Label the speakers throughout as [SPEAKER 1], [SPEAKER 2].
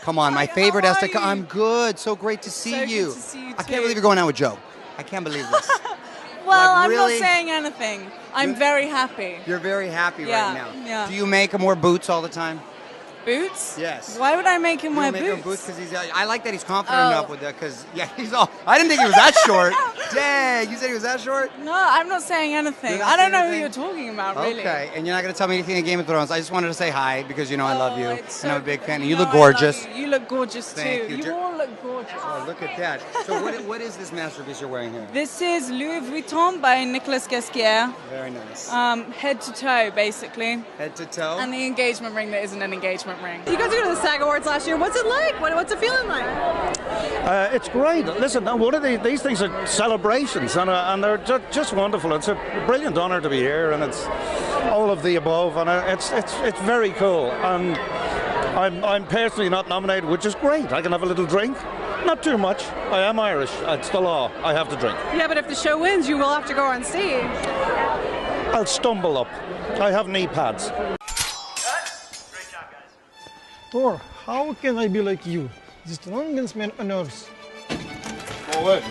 [SPEAKER 1] come on, my favorite
[SPEAKER 2] how
[SPEAKER 1] has to
[SPEAKER 2] are
[SPEAKER 1] come.
[SPEAKER 2] you?
[SPEAKER 1] I'm good. So great to see
[SPEAKER 2] So good
[SPEAKER 1] you.
[SPEAKER 2] to see you
[SPEAKER 1] I can't
[SPEAKER 2] too.
[SPEAKER 1] believe you're going out with Joe. I can't believe this.
[SPEAKER 2] Well,
[SPEAKER 1] Like,
[SPEAKER 2] I'm
[SPEAKER 1] really?
[SPEAKER 2] not saying anything. I'm
[SPEAKER 1] You're-
[SPEAKER 2] very happy.
[SPEAKER 1] You're very happy
[SPEAKER 2] Yeah,
[SPEAKER 1] right now.
[SPEAKER 2] yeah.
[SPEAKER 1] Do you make him wear boots all the time?
[SPEAKER 2] Boots?
[SPEAKER 1] Yes.
[SPEAKER 2] Why would I make him
[SPEAKER 1] You
[SPEAKER 2] wear
[SPEAKER 1] make him
[SPEAKER 2] boots?
[SPEAKER 1] because he's. I like that he's confident
[SPEAKER 2] Oh.
[SPEAKER 1] enough with that. Because he's all. I didn't think he was that short. Dang, you said he was that short.
[SPEAKER 2] No, I'm not saying anything.
[SPEAKER 1] You're not
[SPEAKER 2] I don't
[SPEAKER 1] saying
[SPEAKER 2] know
[SPEAKER 1] anything?
[SPEAKER 2] who you're talking about, really.
[SPEAKER 1] Okay, and you're not going to tell me anything in Game of Thrones. I just wanted to say hi because I love you,
[SPEAKER 2] Oh,
[SPEAKER 1] and
[SPEAKER 2] it's so
[SPEAKER 1] I'm a big
[SPEAKER 2] good.
[SPEAKER 1] fan. And
[SPEAKER 2] You
[SPEAKER 1] you
[SPEAKER 2] know
[SPEAKER 1] look
[SPEAKER 2] I love
[SPEAKER 1] gorgeous.
[SPEAKER 2] You look gorgeous
[SPEAKER 1] Thank
[SPEAKER 2] too.
[SPEAKER 1] you.
[SPEAKER 2] You all look gorgeous.
[SPEAKER 1] Oh, look at that. So what is this masterpiece you're wearing here?
[SPEAKER 2] This is Louis Vuitton by Nicolas Ghesquière.
[SPEAKER 1] Very nice.
[SPEAKER 2] Head to toe, basically.
[SPEAKER 1] Head to toe.
[SPEAKER 2] And the engagement ring that isn't an engagement ring.
[SPEAKER 3] You guys were to the SAG Awards last year. What's it like? What's it feeling like?
[SPEAKER 4] It's great. Listen, one of these things are celebrations, and they're just wonderful. It's a brilliant honour to be here, and it's all of the above, and it's very cool. And I'm personally not nominated, which is great. I can have a little drink, not too much. I am Irish. It's the law. I have to drink.
[SPEAKER 3] Yeah, but if the show wins, you will have to go on stage.
[SPEAKER 4] I'll stumble up. I have knee pads.
[SPEAKER 5] Thor, how can I be like you? The strongest man on earth.
[SPEAKER 6] Go away.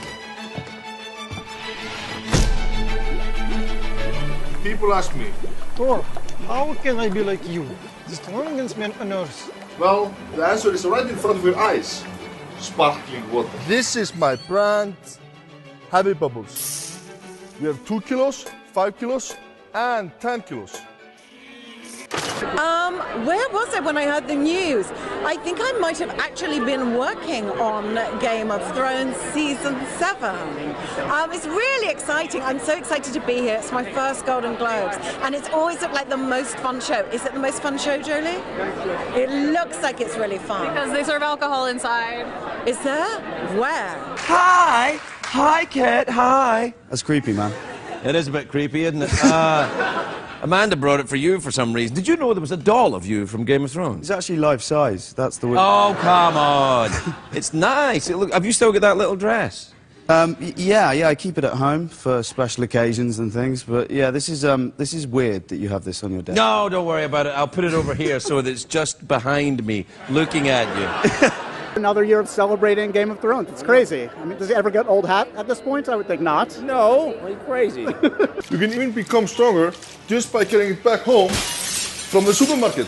[SPEAKER 6] People ask me,
[SPEAKER 5] Thor, how can I be like you? The strongest man on earth.
[SPEAKER 6] well, the answer is right in front of your eyes. Sparkling water. This is my brand, Happy Bubbles. We have 2 kilos, 5 kilos, and 10 kilos.
[SPEAKER 3] Where was I when I heard the news? I think I might have actually been working on Game of Thrones season 7. It's really exciting. I'm so excited to be here. It's my first Golden Globes, and it's always looked like the most fun show. Is it the most fun show, Jolie? It looks like it's really fun.
[SPEAKER 7] Because they serve alcohol inside.
[SPEAKER 3] Is there? Where?
[SPEAKER 8] Hi! Hi, Kit, hi!
[SPEAKER 9] That's creepy, man.
[SPEAKER 8] It is a bit creepy, isn't it? Amanda brought it for you for some reason. Did you know there was a doll of you from Game of Thrones?
[SPEAKER 9] It's actually life size. That's the.
[SPEAKER 8] Oh, come on! It's nice. Look, have you still got that little dress?
[SPEAKER 9] Yeah. I keep it at home for special occasions and things. But yeah, this is weird that you have this on your desk.
[SPEAKER 8] No, don't worry about it. I'll put it over here so that it's just behind me, looking at you.
[SPEAKER 10] Another year of celebrating Game of Thrones. It's crazy. I mean, does it ever get old hat at this point? I would think not.
[SPEAKER 6] No, are you crazy? You can even become stronger just by carrying it back home from the supermarket.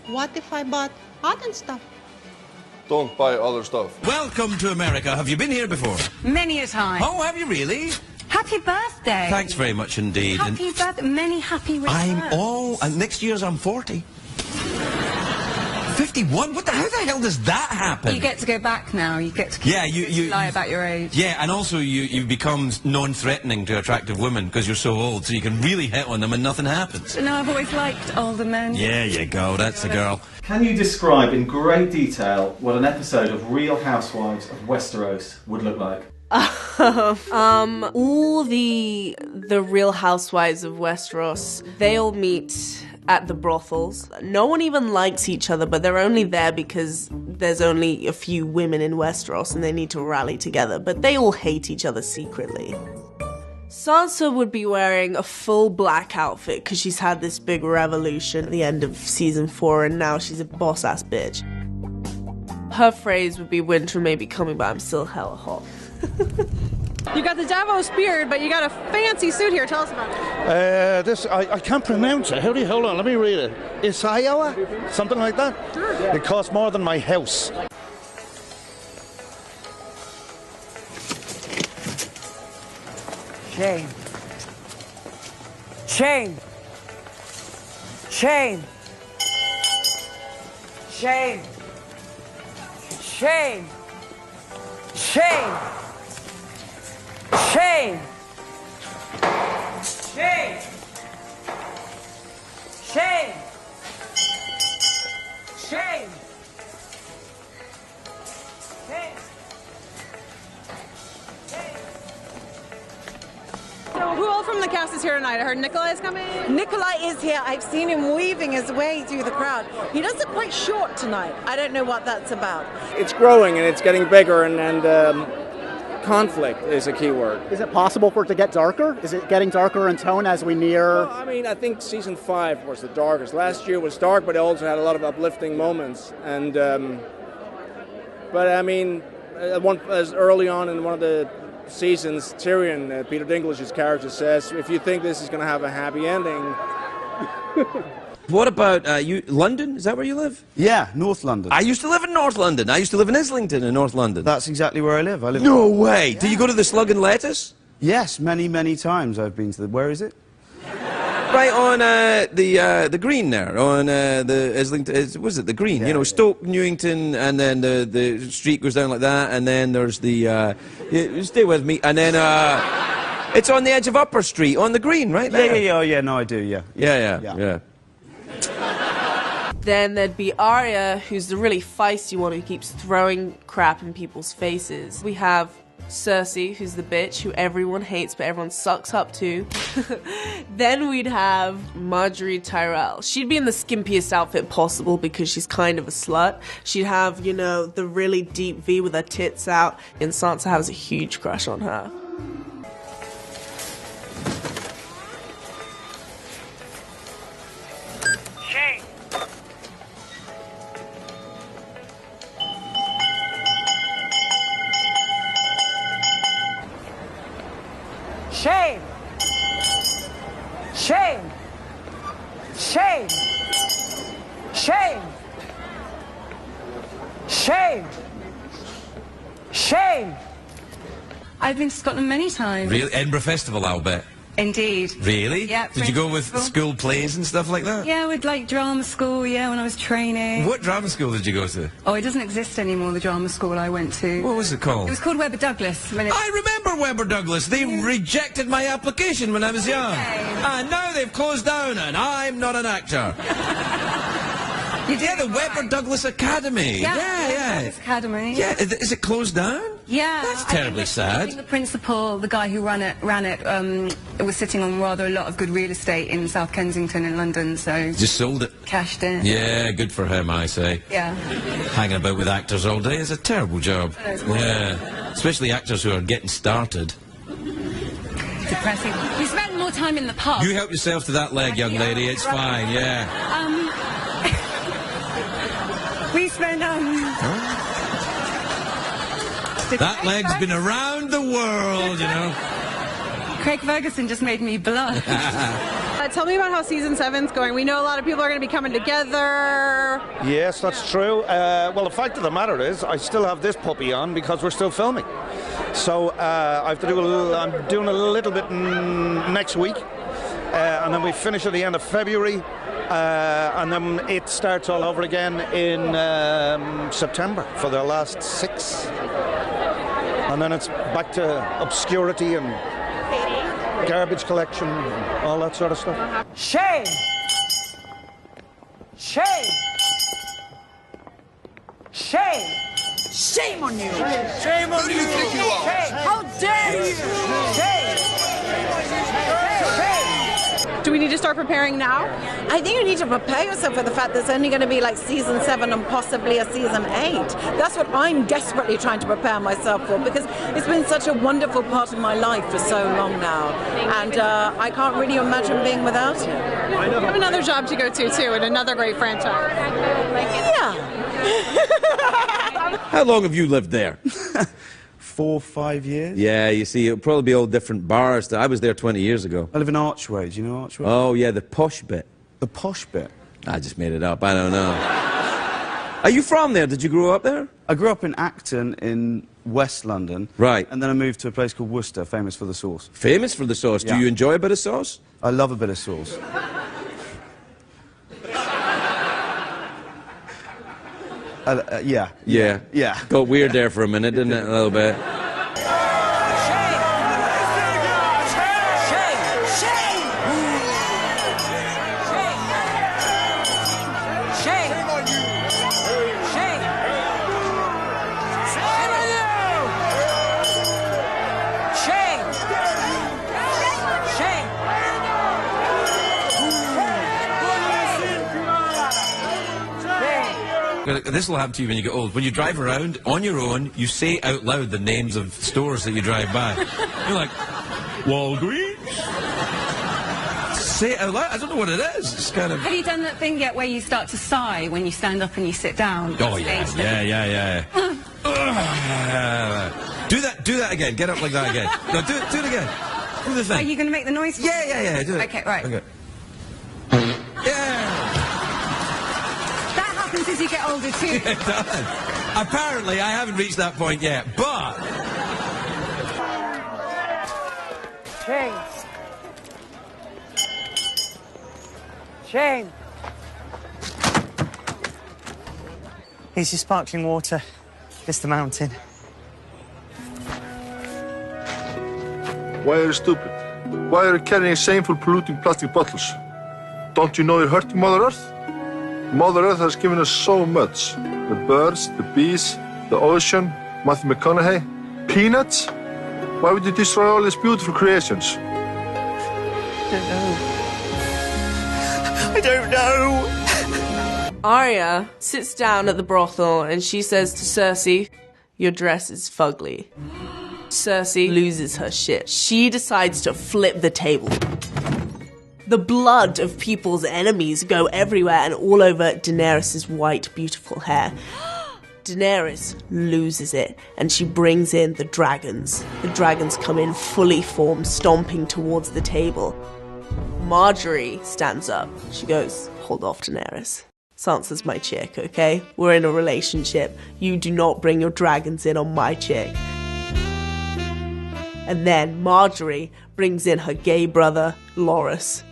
[SPEAKER 11] What if I bought other stuff?
[SPEAKER 6] Don't buy other stuff.
[SPEAKER 8] Welcome to America. Have you been here before?
[SPEAKER 12] Many a time.
[SPEAKER 8] Oh, have you really?
[SPEAKER 12] Happy birthday.
[SPEAKER 8] Thanks very much indeed.
[SPEAKER 12] Happy birthday. Many happy returns.
[SPEAKER 8] And next year's I'm 40. 51? How the hell does that happen?
[SPEAKER 12] You get to go back now. You get to
[SPEAKER 8] you
[SPEAKER 12] lie about your age.
[SPEAKER 8] Yeah, and also you become non-threatening to attractive women because you're so old, so you can really hit on them and nothing happens.
[SPEAKER 12] But no, I've always liked older men.
[SPEAKER 8] Yeah, you go. That's the girl.
[SPEAKER 13] Can you describe in great detail what an episode of Real Housewives of Westeros would look like?
[SPEAKER 14] All the Real Housewives of Westeros, they all meet at the brothels. No one even likes each other, but they're only there because there's only a few women in Westeros and they need to rally together, but they all hate each other secretly. Sansa would be wearing a full black outfit because she's had this big revolution at the end of season 4 and now she's a boss-ass bitch. Her phrase would be "Winter may be coming, but I'm still hella hot."
[SPEAKER 3] You got the Davos beard, but you got a fancy suit here. Tell us about it.
[SPEAKER 4] I can't pronounce it. Hold on, let me read it. Isayawa? Something like that?
[SPEAKER 3] Sure.
[SPEAKER 4] It costs more than my house.
[SPEAKER 15] Shame. Shame. Shame. Shame. Shame. Shame. Shame. Shame. Shame. Shame.
[SPEAKER 3] So who all from the cast is here tonight? I heard Nikolai's coming. Nikolai is here. I've seen him weaving his way through the crowd. He does look quite short tonight. I don't know what that's about.
[SPEAKER 16] It's growing and it's getting bigger, and conflict is a key word.
[SPEAKER 10] Is it possible for it to get darker? Is it getting darker in tone as we near?
[SPEAKER 16] Well, I mean, I think season 5 was the darkest. Last year was dark, but it also had a lot of uplifting moments. And But I mean, as early on in one of the seasons, Tyrion, Peter Dinklage's character, says, if you think this is going to have a happy ending...
[SPEAKER 8] What about you? London? Is that where you live?
[SPEAKER 9] Yeah, North London.
[SPEAKER 8] I used to live in North London. I used to live in Islington in North London.
[SPEAKER 9] That's exactly where I live.
[SPEAKER 8] No way! Yeah. Do you go to the Slug and Lettuce?
[SPEAKER 9] Yes, many, many times I've been to the... Where is it?
[SPEAKER 8] Right on the green there, on the Islington, was it the green? Yeah, you know, Stoke, Newington, and then the street goes down like that, and then there's the, stay with me, and then, it's on the edge of Upper Street, on the green, right there.
[SPEAKER 9] Yeah, no, I do, yeah.
[SPEAKER 8] Yeah.
[SPEAKER 14] Then there'd be Arya, who's the really feisty one who keeps throwing crap in people's faces. We have Cersei, who's the bitch who everyone hates but everyone sucks up to. Then we'd have Marjorie Tyrell. She'd be in the skimpiest outfit possible because she's kind of a slut. She'd have, you know, the really deep V with her tits out, and Sansa has a huge crush on her.
[SPEAKER 15] Shame. Shame! Shame! Shame! Shame! Shame! Shame!
[SPEAKER 12] I've been to Scotland many times.
[SPEAKER 8] Really? Edinburgh Festival, I'll bet.
[SPEAKER 12] Indeed.
[SPEAKER 8] Really?
[SPEAKER 12] Yeah.
[SPEAKER 8] Did you go with school plays and stuff like that?
[SPEAKER 12] Yeah, with like drama school, yeah, when I was training.
[SPEAKER 8] What drama school did you go to?
[SPEAKER 12] Oh, it doesn't exist anymore, the drama school I went to.
[SPEAKER 8] What was it called?
[SPEAKER 12] It was called Webber Douglas.
[SPEAKER 8] I remember Webber Douglas. They rejected my application when I was young. And now they've closed down and I'm not an actor. Yeah, the Webber Douglas Academy.
[SPEAKER 12] Yeah. Douglas Academy.
[SPEAKER 8] Yeah, is it closed down?
[SPEAKER 12] Yeah.
[SPEAKER 8] That's terribly sad.
[SPEAKER 12] I think the principal, the guy who ran it, was sitting on rather a lot of good real estate in South Kensington in London, so...
[SPEAKER 8] Just sold it.
[SPEAKER 12] Cashed in.
[SPEAKER 8] Yeah, good for him, I say.
[SPEAKER 12] Yeah.
[SPEAKER 8] Hanging about with actors all day is a terrible job. Yeah. Especially actors who are getting started.
[SPEAKER 12] Depressing. We spend more time in the pub.
[SPEAKER 8] You help yourself to that leg, young lady. It's fine, yeah.
[SPEAKER 12] We spend,
[SPEAKER 8] That leg's been around the world, you know.
[SPEAKER 12] Craig Ferguson just made me blush.
[SPEAKER 7] Tell me about how season 7's going. We know a lot of people are going to be coming together.
[SPEAKER 4] Yes, that's true. Well, the fact of the matter is, I still have this puppy on because we're still filming. So I have to do I'm doing a little bit next week, and then we finish at the end of February, and then it starts all over again in September for the last 6. And then it's back to obscurity and garbage collection, all that sort of stuff.
[SPEAKER 15] Shame! Shame! Shame!
[SPEAKER 7] Shame on you!
[SPEAKER 15] Shame on you!
[SPEAKER 7] Who do you think you are? How dare you!
[SPEAKER 15] Shame!
[SPEAKER 7] Do we need to start preparing now?
[SPEAKER 3] I think you need to prepare yourself for the fact there's only going to be like season 7 and possibly a season 8. That's what I'm desperately trying to prepare myself for, because it's been such a wonderful part of my life for so long now, and I can't really imagine being without it.
[SPEAKER 7] You have another job to go to too, and another great franchise.
[SPEAKER 3] Yeah.
[SPEAKER 8] How long have you lived there?
[SPEAKER 9] 4 or 5 years.
[SPEAKER 8] Yeah, you see, it'll probably be all different bars. I was there 20 years ago.
[SPEAKER 9] I live in Archway. Do you know Archway?
[SPEAKER 8] Oh, yeah, the posh bit.
[SPEAKER 9] The posh bit?
[SPEAKER 8] I just made it up. I don't know. Are you from there? Did you grow up there?
[SPEAKER 9] I grew up in Acton in West London.
[SPEAKER 8] Right.
[SPEAKER 9] And then I moved to a place called Worcester, famous for the sauce.
[SPEAKER 8] Famous for the sauce?
[SPEAKER 9] Yeah.
[SPEAKER 8] Do you enjoy a bit of sauce?
[SPEAKER 9] I love a bit of sauce. Yeah.
[SPEAKER 8] Yeah. Got weird there for a minute, didn't it? A little bit. This will happen to you when you get old. When you drive around on your own, you say out loud the names of stores that you drive by. You're like, Walgreens? Say it out loud. I don't know what it is. It's kind of...
[SPEAKER 12] Have you done that thing yet where you start to sigh when you stand up and you sit down?
[SPEAKER 8] Oh, yeah. Yeah. Do that again. Get up like that again. No, do it again. Do the thing.
[SPEAKER 12] Are you going to make the noise?
[SPEAKER 8] Yeah. Do it.
[SPEAKER 12] Okay, right.
[SPEAKER 8] Okay.
[SPEAKER 12] That happens as you get older too.
[SPEAKER 8] It does. Apparently, I haven't reached that point yet, but...
[SPEAKER 15] Shane. Here's your sparkling water. It's the mountain.
[SPEAKER 6] Why are you stupid? Why are you carrying shameful, polluting plastic bottles? Don't you know you're hurting Mother Earth? Mother Earth has given us so much. The birds, the bees, the ocean, Matthew McConaughey, peanuts. Why would you destroy all these beautiful creations?
[SPEAKER 15] I don't know.
[SPEAKER 14] Arya sits down at the brothel and she says to Cersei, "Your dress is fugly." Cersei loses her shit. She decides to flip the table. The blood of people's enemies go everywhere and all over Daenerys' white, beautiful hair. Daenerys loses it and she brings in the dragons. The dragons come in fully formed, stomping towards the table. Marjorie stands up. She goes, "Hold off, Daenerys. Sansa's my chick, okay? We're in a relationship. You do not bring your dragons in on my chick." And then Marjorie brings in her gay brother, Loras.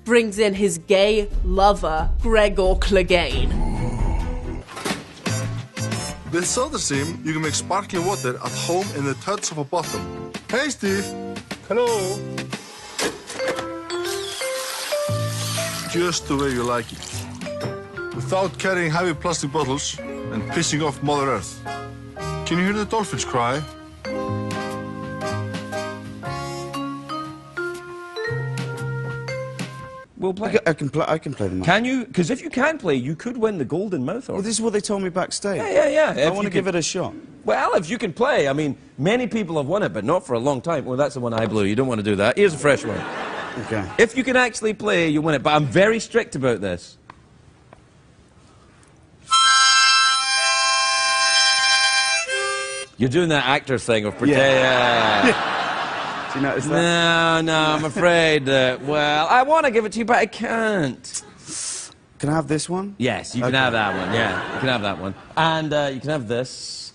[SPEAKER 14] Brings in his gay lover, Gregor Clegane.
[SPEAKER 6] With SodaStream, you can make sparkling water at home in the touch of a button. Hey, Steve.
[SPEAKER 5] Hello.
[SPEAKER 6] Just the way you like it. Without carrying heavy plastic bottles and pissing off Mother Earth. Can you hear the dolphins cry?
[SPEAKER 8] We'll play.
[SPEAKER 9] I can play them.
[SPEAKER 8] Can you? Because if you can play, you could win the Golden Mouth Order.
[SPEAKER 9] Well, this is what they told me backstage.
[SPEAKER 8] Yeah.
[SPEAKER 9] I want to give it a shot.
[SPEAKER 8] Well, if you can play, I mean, many people have won it, but not for a long time. Well, that's the one I blew. You don't want to do that. Here's a fresh one.
[SPEAKER 9] Okay.
[SPEAKER 8] If you can actually play, you win it. But I'm very strict about this. You're doing that actor thing of pretend.
[SPEAKER 9] Yeah. Do you notice that?
[SPEAKER 8] No, I'm afraid that, well, I want to give it to you, but I can't.
[SPEAKER 9] Can I have this one?
[SPEAKER 8] Yes, you can have that one, yeah. You can have that one. And you can have this.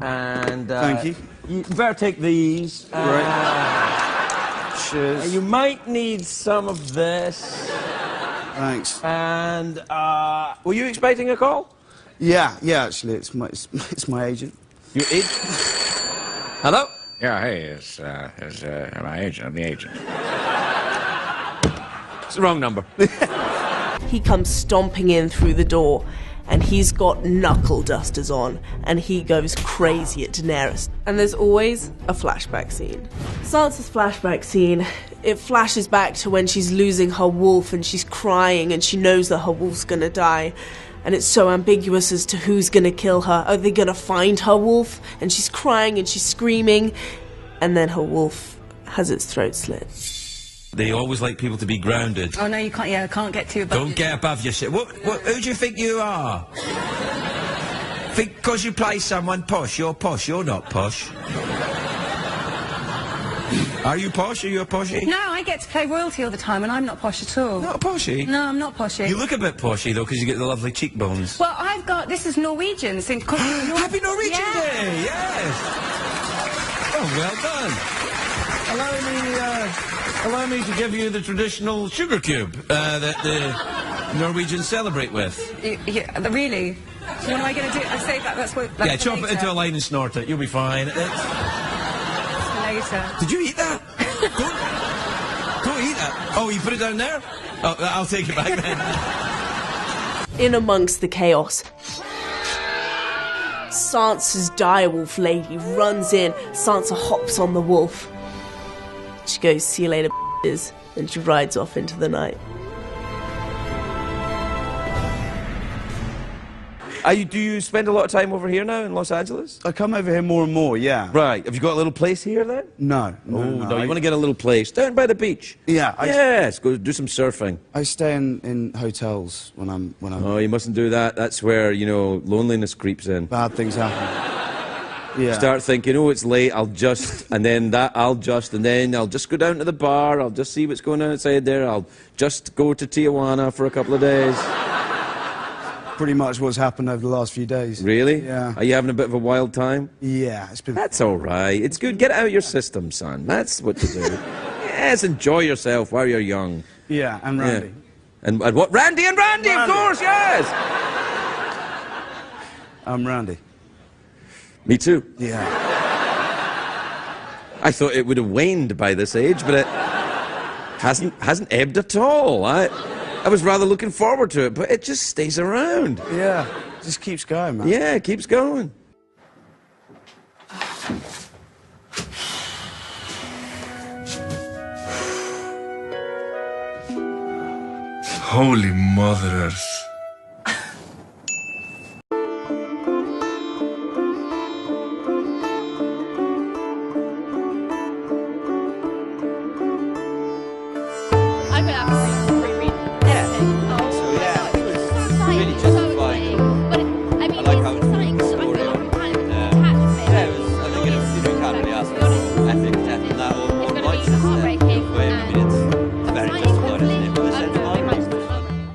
[SPEAKER 8] And...
[SPEAKER 9] Thank you.
[SPEAKER 8] You better take these.
[SPEAKER 9] Right. Cheers.
[SPEAKER 8] You might need some of this.
[SPEAKER 9] Thanks.
[SPEAKER 8] And, were you expecting a call?
[SPEAKER 9] Yeah, actually, it's my agent.
[SPEAKER 8] Your agent? Hello?
[SPEAKER 17] Yeah, hey, it's my agent. I'm the agent.
[SPEAKER 8] It's the wrong number.
[SPEAKER 14] He comes stomping in through the door, and he's got knuckle dusters on, and he goes crazy at Daenerys. And there's always a flashback scene. Sansa's flashback scene, it flashes back to when she's losing her wolf, and she's crying, and she knows that her wolf's gonna die. And it's so ambiguous as to who's gonna kill her. Are they gonna find her wolf? And she's crying and she's screaming. And then her wolf has its throat slit.
[SPEAKER 8] They always like people to be grounded.
[SPEAKER 12] Oh, no, you can't. Yeah, I can't get too above.
[SPEAKER 8] Don't get above your shit. Who do you think you are? Think because you play someone posh, you're posh. You're not posh. Are you posh? Are you a poshy?
[SPEAKER 12] No, I get to play royalty all the time, and I'm not posh at all.
[SPEAKER 8] Not a poshy?
[SPEAKER 12] No, I'm not poshy.
[SPEAKER 8] You look a bit poshy, though, because you get the lovely cheekbones.
[SPEAKER 12] Well, I've got... This is Norwegian. So
[SPEAKER 8] Happy Norwegian
[SPEAKER 12] yeah.
[SPEAKER 8] Day! Yes! Oh, well done. Allow me to give you the traditional sugar cube that the Norwegians celebrate with.
[SPEAKER 12] Yeah, really? What am I going to do? I say that. That's what...
[SPEAKER 8] Yeah, chop it into a line and snort it. You'll be fine.
[SPEAKER 12] Later.
[SPEAKER 8] Did you eat that? Don't eat that. Oh, you put it down there? Oh, I'll take it back then.
[SPEAKER 14] In amongst the chaos, Sansa's direwolf lady runs in. Sansa hops on the wolf. She goes, "See you later, b****s," and she rides off into the night.
[SPEAKER 8] Do you spend a lot of time over here now in Los Angeles?
[SPEAKER 9] I come over here more and more, yeah.
[SPEAKER 8] Right. Have you got a little place here then?
[SPEAKER 9] No.
[SPEAKER 8] No, you want to get a little place down by the beach.
[SPEAKER 9] Yeah.
[SPEAKER 8] Yes, go do some surfing.
[SPEAKER 9] I stay in hotels when I'm.
[SPEAKER 8] Oh, you mustn't do that. That's where, you know, loneliness creeps in.
[SPEAKER 9] Bad things happen. Yeah.
[SPEAKER 8] Start thinking, oh, it's late, and then I'll just go down to the bar, I'll just see what's going on outside there, I'll just go to Tijuana for a couple of days.
[SPEAKER 9] Pretty much what's happened over the last few days.
[SPEAKER 8] Really?
[SPEAKER 9] Yeah.
[SPEAKER 8] Are you having a bit of a wild time?
[SPEAKER 9] Yeah, it's been...
[SPEAKER 8] That's all right. It's good. Get it out of your system, son. That's what to do. Yes, enjoy yourself while you're young.
[SPEAKER 9] Yeah, and Randy.
[SPEAKER 8] Yeah. And what? Randy, of course, yes!
[SPEAKER 9] I'm Randy.
[SPEAKER 8] Me too.
[SPEAKER 9] Yeah.
[SPEAKER 8] I thought it would have waned by this age, but it hasn't ebbed at all. I was rather looking forward to it, but it just stays around.
[SPEAKER 9] Yeah, just keeps going, man.
[SPEAKER 8] Yeah, it keeps going.
[SPEAKER 6] Holy Mother Earth.
[SPEAKER 18] I've been